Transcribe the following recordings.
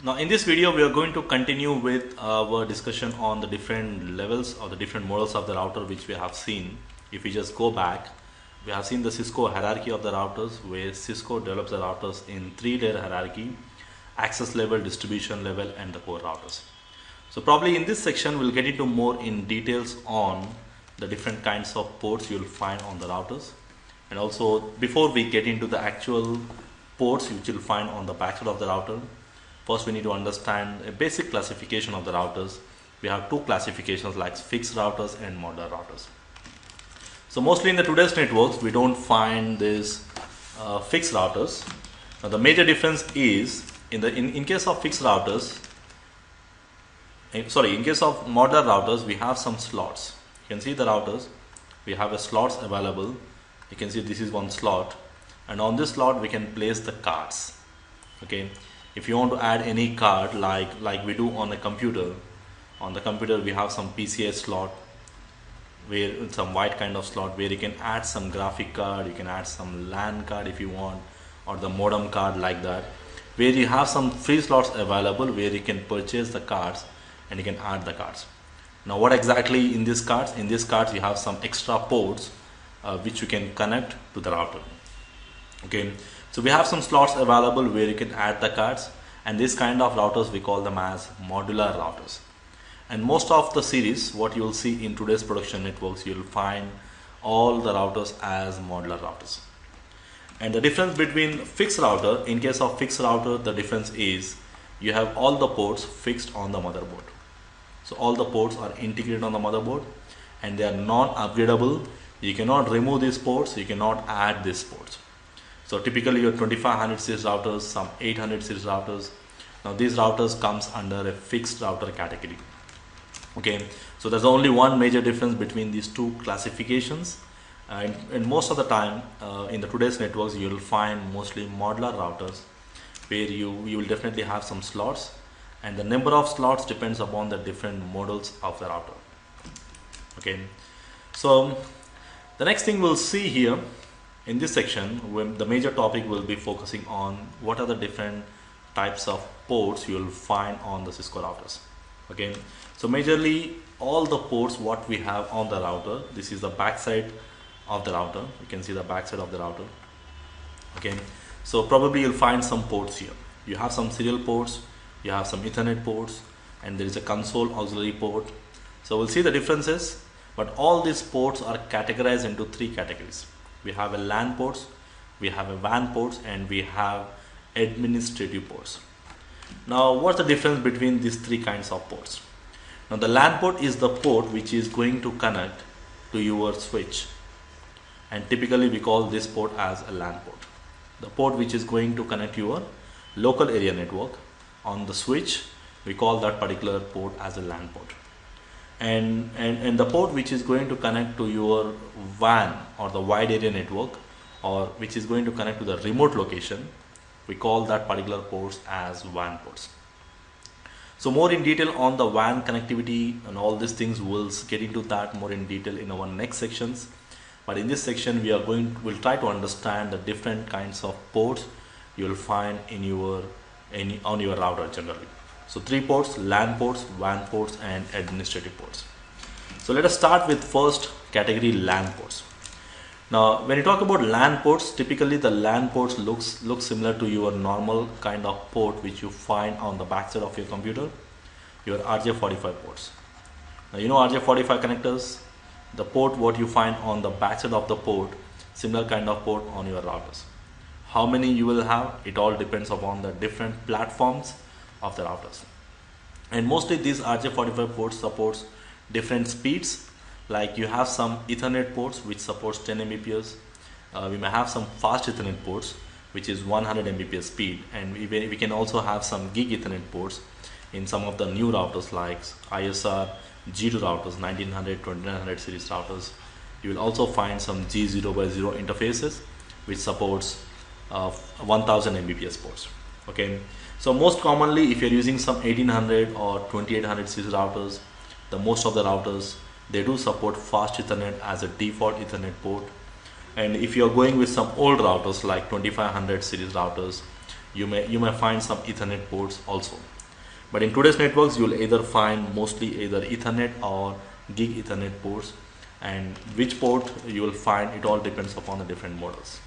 Now in this video we are going to continue with our discussion on the different levels or the different models of the router which we have seen. If we just go back, we have seen the Cisco hierarchy of the routers, where Cisco develops the routers in 3-layer hierarchy: access level, distribution level, and the core routers. So probably in this section we'll get into more in details on the different kinds of ports you'll find on the routers. And also, before we get into the actual ports which you'll find on the backside of the router, first we need to understand a basic classification of the routers. We have two classifications like fixed routers and modular routers. So mostly in the today's networks we don't find these fixed routers. Now the major difference is in case of fixed routers, in case of modular routers, we have some slots. You can see the routers, we have a slots available. You can see this is one slot, and on this slot we can place the cards. Okay, if you want to add any card like we do on a computer, on the computer we have some PCI slot, where some white kind of slot where you can add some graphic card, you can add some LAN card if you want, or the modem card, like that, where you have some free slots available where you can purchase the cards and you can add the cards. Now what exactly in these cards? In these cards you have some extra ports which you can connect to the router. Okay, so we have some slots available where you can add the cards, and this kind of routers we call them as modular routers. And most of the series, what you will see in today's production networks, you will find all the routers as modular routers. And the difference between fixed router, in case of fixed router, the difference is you have all the ports fixed on the motherboard. So all the ports are integrated on the motherboard and they are non-upgradable. You cannot remove these ports, you cannot add these ports. So typically your 2500 series routers, some 800 series routers. Now these routers comes under a fixed router category. Okay, so there's only one major difference between these two classifications. And most of the time in the today's networks you will find mostly modular routers, where you will definitely have some slots, and the number of slots depends upon the different models of the router. Okay, so the next thing we'll see here in this section, when the major topic will be focusing on what are the different types of ports you will find on the Cisco routers. Okay, so majorly all the ports what we have on the router, this is the backside of the router. You can see the backside of the router. Okay, so probably you'll find some ports here. You have some serial ports, you have some Ethernet ports, and there is a console auxiliary port. So we'll see the differences, but all these ports are categorized into three categories. We have a LAN ports, we have a WAN ports, and we have administrative ports. Now what's the difference between these three kinds of ports? Now the LAN port is the port which is going to connect to your switch, and typically we call this port as a LAN port. The port which is going to connect your local area network on the switch, we call that particular port as a LAN port. And the port which is going to connect to your WAN or the wide area network, or which is going to connect to the remote location, we call that particular ports as WAN ports. So more in detail on the WAN connectivity and all these things, we'll get into that more in detail in our next sections. But in this section we'll try to understand the different kinds of ports you'll find on your router generally. So three ports: LAN ports, WAN ports, and administrative ports. So let us start with first category, LAN ports. Now when you talk about LAN ports, typically the LAN ports look similar to your normal kind of port which you find on the backside of your computer, your RJ45 ports. Now you know RJ45 connectors, the port what you find on the backside of the port, similar kind of port on your routers. How many you will have, it all depends upon the different platforms of the routers. And mostly these RJ45 ports supports different speeds. Like you have some Ethernet ports which supports 10 Mbps. We may have some fast Ethernet ports which is 100 Mbps speed, and we can also have some gig Ethernet ports in some of the new routers like ISR, G2 routers, 1900, 2900 series routers. You will also find some G0x0 interfaces which supports 1000 Mbps ports. Okay, so most commonly if you're using some 1800 or 2800 series routers, the most of the routers, they do support fast Ethernet as a default Ethernet port. And if you're going with some old routers like 2500 series routers, you may find some Ethernet ports also. But in today's networks, you'll either find mostly either Ethernet or gig Ethernet ports, and which port you will find, it all depends upon the different models.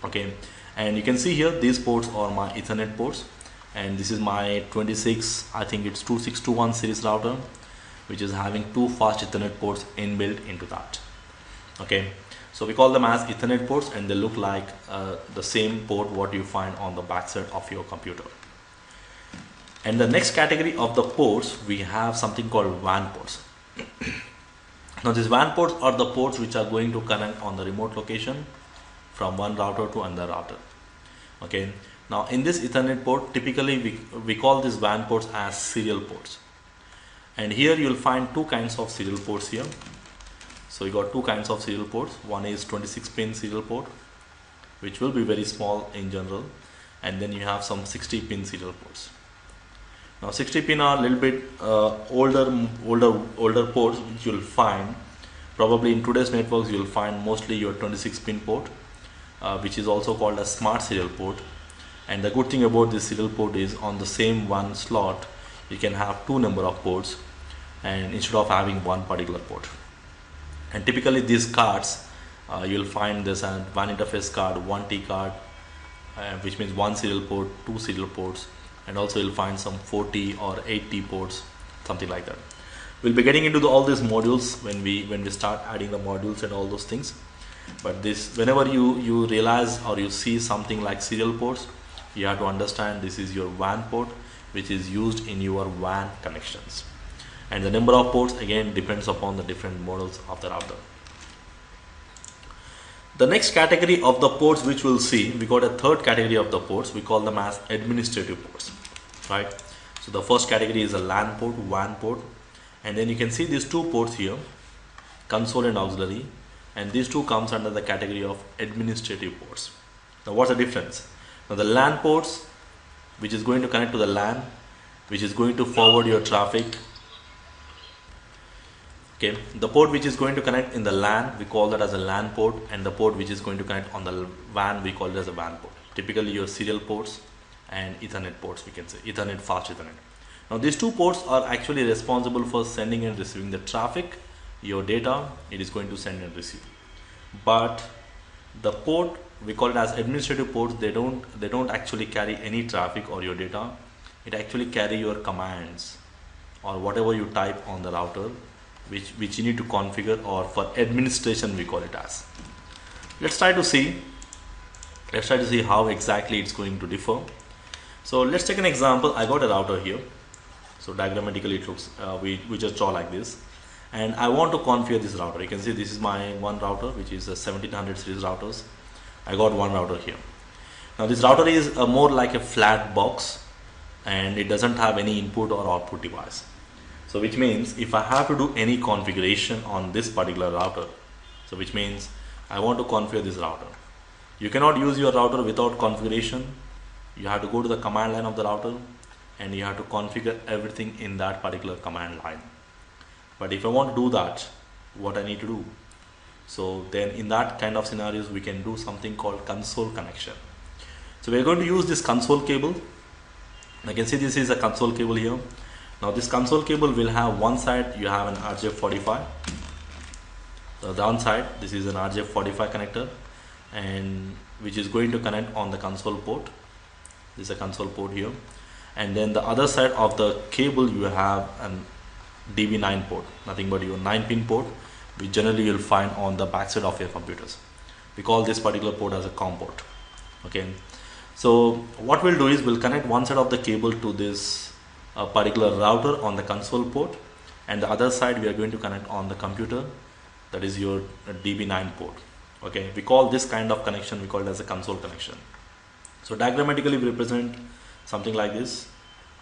Okay, and you can see here these ports are my Ethernet ports, and this is my 26, I think it's 2621 series router, which is having two fast Ethernet ports inbuilt into that. Okay, so we call them as Ethernet ports, and they look like the same port what you find on the backside of your computer. And the next category of the ports, we have something called WAN ports. Now these WAN ports are the ports which are going to connect on the remote location from one router to another router. Okay, now in this Ethernet port, typically we call these WAN ports as serial ports. And here you will find two kinds of serial ports here. So you got two kinds of serial ports. One is 26 pin serial port, which will be very small in general, and then you have some 60 pin serial ports. Now 60 pin are a little bit older ports, which you'll find probably in today's networks. You'll find mostly your 26 pin port, which is also called a smart serial port. And the good thing about this serial port is on the same one slot you can have two number of ports, and instead of having one particular port. And typically these cards, you'll find this a WAN interface card, 1T card, which means one serial port, two serial ports, and also you'll find some 4T or 8T ports, something like that. We'll be getting into all these modules when we start adding the modules and all those things. But this, whenever you realize or you see something like serial ports, you have to understand this is your WAN port, which is used in your WAN connections. And the number of ports again depends upon the different models of the router. The next category of the ports which we'll see, we got a third category of the ports. We call them as administrative ports, right? So the first category is a LAN port, WAN port, and then you can see these two ports here, console and auxiliary, and these two comes under the category of administrative ports. Now what's the difference? Now the LAN ports, which is going to connect to the LAN, which is going to forward your traffic. Okay, the port which is going to connect in the LAN, we call that as a LAN port, and the port which is going to connect on the WAN, we call it as a WAN port. Typically your serial ports and Ethernet ports, we can say Ethernet, fast Ethernet. Now these two ports are actually responsible for sending and receiving the traffic, your data, it is going to send and receive. But the port, we call it as administrative ports, they don't actually carry any traffic or your data. It actually carry your commands or whatever you type on the router, which you need to configure, or for administration we call it as. Let's try to see how exactly it's going to differ. So let's take an example. I got a router here. So diagrammatically it looks, we just draw like this, and I want to configure this router. You can see this is my one router, which is a 1700 series routers. I got one router here. Now this router is more like a flat box, and it doesn't have any input or output device. So which means if I have to do any configuration on this particular router, so which means I want to configure this router. You cannot use your router without configuration. You have to go to the command line of the router and you have to configure everything in that particular command line. But if I want to do that, what I need to do? So then in that kind of scenarios, we can do something called console connection. So we're going to use this console cable. I can see this is a console cable here. Now this console cable will have one side, you have an RJ45. So the one side, this is an RJ45 connector, and which is going to connect on the console port. This is a console port here. And then the other side of the cable, you have an DB9 port, nothing but your 9-pin port, which generally you'll find on the backside of your computers. We call this particular port as a COM port. Okay. So what we'll do is we'll connect one side of the cable to this particular router on the console port, and the other side we are going to connect on the computer, that is your DB9 port. Okay, we call this kind of connection, we call it as a console connection. So diagrammatically we represent something like this.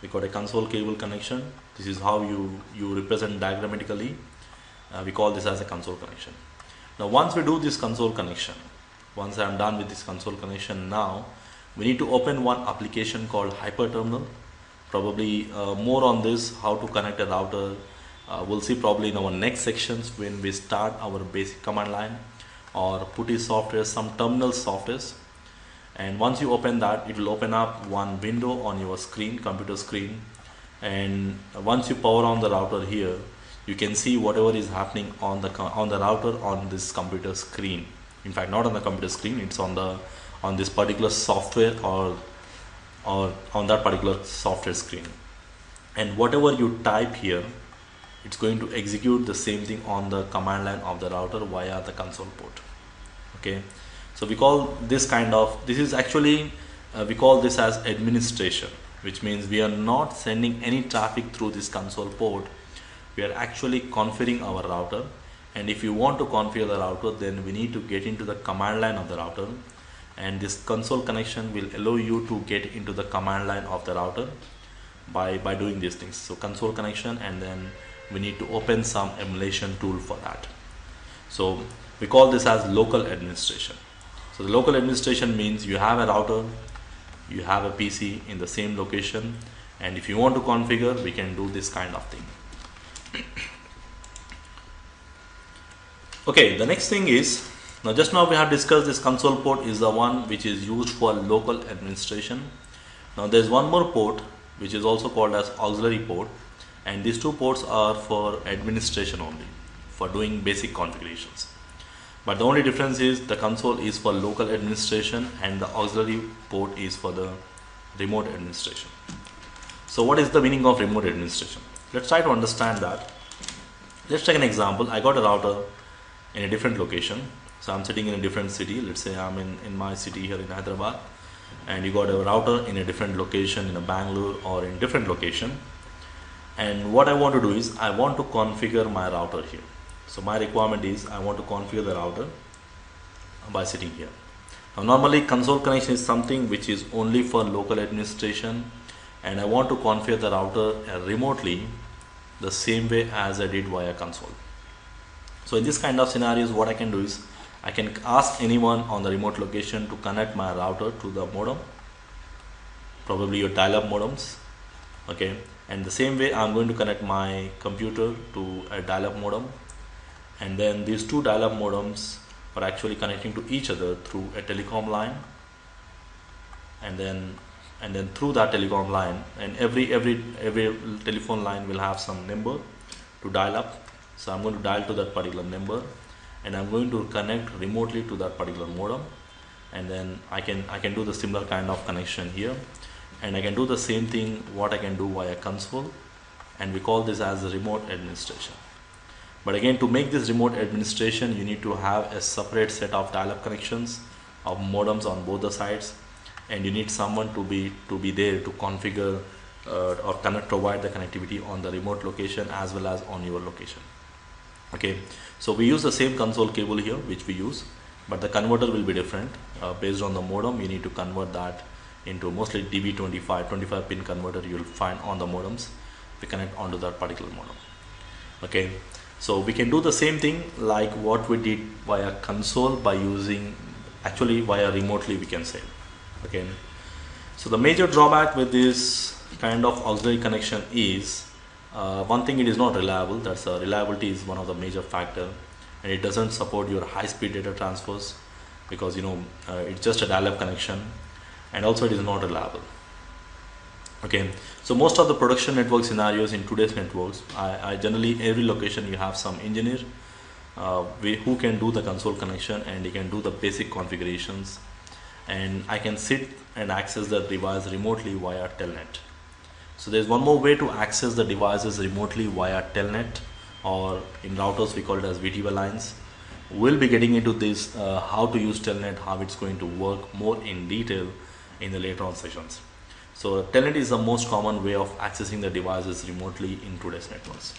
We got a console cable connection. This is how you represent diagrammatically. We call this as a console connection. Now once we do this console connection, once I am done with this console connection, now we need to open one application called hyperterminal. Probably more on this, how to connect a router, we'll see probably in our next sections when we start our basic command line or putty software, some terminal softwares. And once you open that, it will open up one window on your screen, computer screen, and once you power on the router here, you can see whatever is happening on the router on this computer screen. In fact, not on the computer screen, it's on this particular software or on that particular software screen. And whatever you type here, it's going to execute the same thing on the command line of the router via the console port. Okay, so we call this is actually we call this as administration, which means we are not sending any traffic through this console port. We are actually configuring our router, and if you want to configure the router, then we need to get into the command line of the router, and this console connection will allow you to get into the command line of the router by doing these things. So console connection, and then we need to open some emulation tool for that. So we call this as local administration. So the local administration means you have a router, you have a PC in the same location, and if you want to configure, we can do this kind of thing. Okay, the next thing is, just now we have discussed this console port is the one which is used for local administration. Now there's one more port which is also called as auxiliary port, and these two ports are for administration only, for doing basic configurations. But the only difference is the console is for local administration and the auxiliary port is for the remote administration. So what is the meaning of remote administration? Let's try to understand that. Let's take an example. I got a router in a different location. So I'm sitting in a different city. Let's say I'm in my city here in Hyderabad, and you got a router in a different location in a Bangalore or in different location. And what I want to do is I want to configure my router here. So my requirement is I want to configure the router by sitting here. Now normally console connection is something which is only for local administration, and I want to configure the router remotely the same way as I did via console. So in this kind of scenarios, what I can do is I can ask anyone on the remote location to connect my router to the modem, probably your dial-up modems. Okay, and the same way I'm going to connect my computer to a dial-up modem, and then these two dial-up modems are actually connecting to each other through a telecom line, and then through that telecom line, and every telephone line will have some number to dial up. So I'm going to dial to that particular number, and I'm going to connect remotely to that particular modem, and then I can do the similar kind of connection here, and I can do the same thing what I can do via console, and we call this as remote administration. But again, to make this remote administration, you need to have a separate set of dial-up connections of modems on both the sides, and you need someone to be there to configure or provide the connectivity on the remote location as well as on your location. Okay, so we use the same console cable here which we use, but the converter will be different based on the modem. You need to convert that into mostly DB25 pin converter you will find on the modems. We connect onto that particular modem. Okay, so we can do the same thing like what we did via console by using actually via remotely, we can say. Okay, so the major drawback with this kind of auxiliary connection is one thing, it is not reliable. That's reliability is one of the major factor, and it doesn't support your high-speed data transfers because it's just a dial-up connection, and also it is not reliable. Okay, so most of the production network scenarios in today's networks, I generally every location you have some engineer who can do the console connection, and he can do the basic configurations, and I can sit and access the device remotely via telnet. So there's one more way to access the devices remotely via telnet, or in routers we call it as VTV lines. We'll be getting into this how to use telnet, how it's going to work more in detail in the later on sessions. So telnet is the most common way of accessing the devices remotely in today's networks.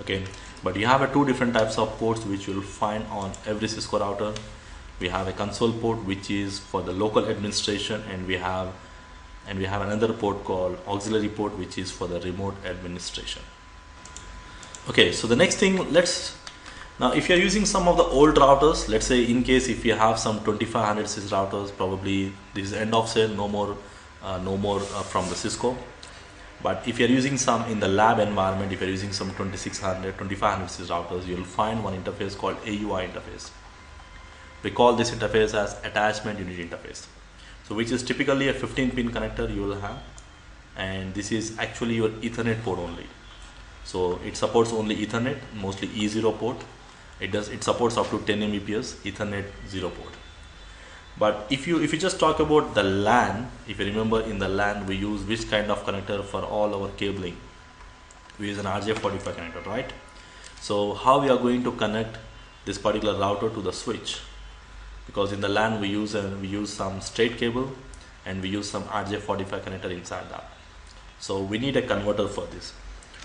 Okay, but you have two different types of ports which you'll find on every Cisco router. We have a console port which is for the local administration, and we have another port called auxiliary port which is for the remote administration. Okay, so the next thing, now if you're using some of the old routers, let's say in case if you have some 2500 sys routers, probably this is end of sale, no more from the Cisco. But if you're using some in the lab environment, if you're using some 2500 sys routers, you'll find one interface called AUI interface. We call this interface as attachment unit interface. So which is typically a 15 pin connector you will have, and this is actually your Ethernet port only. So it supports only Ethernet, mostly E0 port. It supports up to 10 Mbps Ethernet 0 port. But if you just talk about the LAN, if you remember, in the LAN we use which kind of connector for all our cabling? We use an RJ45 connector, right? So how we are going to connect this particular router to the switch? Because in the LAN we use some straight cable, and we use some RJ45 connector inside that. So we need a converter for this.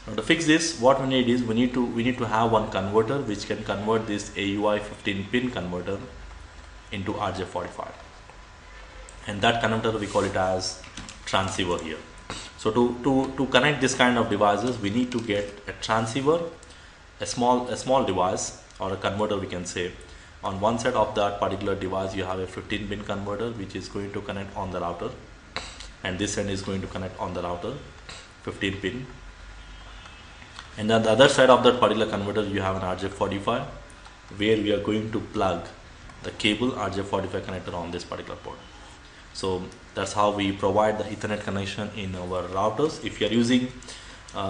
Now to fix this, what we need is we need to have one converter which can convert this AUI 15 pin converter into RJ45, and that converter we call it as transceiver here. So to connect this kind of devices, we need to get a transceiver, a small device, or a converter we can say. On one side of that particular device you have a 15 pin converter which is going to connect on the router, and this end is going to connect on the router 15 pin, and on the other side of that particular converter you have an RJ45 where we are going to plug the cable RJ45 connector on this particular port. So that's how we provide the Ethernet connection in our routers if you are using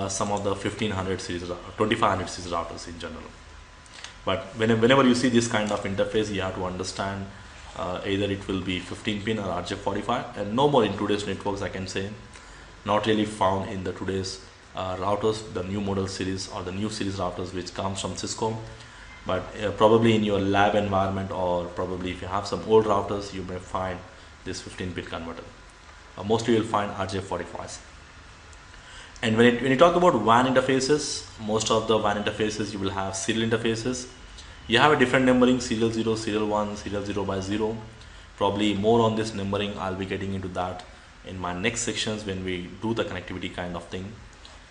some of the 1500 series, 2500 series routers in general. But whenever you see this kind of interface, you have to understand either it will be 15 pin or RJ45, and no more in today's networks, I can say, not really found in the today's routers, the new model series or the new series routers which comes from Cisco. But probably in your lab environment, or probably if you have some old routers, you may find this 15 pin converter. Mostly you'll find RJ45s. And when you talk about WAN interfaces, most of the WAN interfaces you will have serial interfaces. You have a different numbering, serial 0, serial 1, serial 0 by 0. Probably more on this numbering, I'll be getting into that in my next sections when we do the connectivity kind of thing.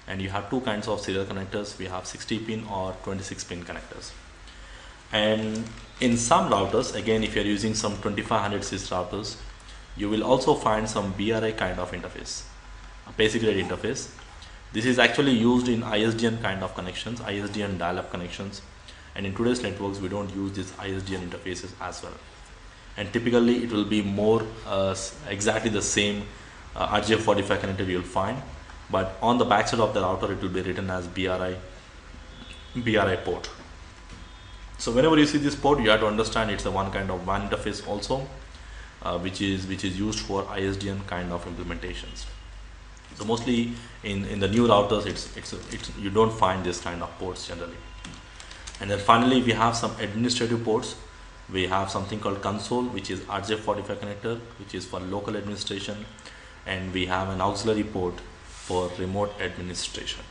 And you have two kinds of serial connectors. We have 60 pin or 26 pin connectors. And in some routers, again, if you're using some 2500 series routers, you will also find some BRI kind of interface, a basic rate interface. This is actually used in ISDN kind of connections, ISDN dial-up connections, and in today's networks we don't use these ISDN interfaces as well. And typically it will be more exactly the same RJ45 connector you'll find, but on the backside of the router it will be written as BRI port. So whenever you see this port, you have to understand it's a one kind of WAN interface also, which is used for ISDN kind of implementations. So mostly in the new routers, it's you don't find this kind of ports generally. And then finally we have some administrative ports. We have something called console, which is RJ45 connector, which is for local administration, and we have an auxiliary port for remote administration.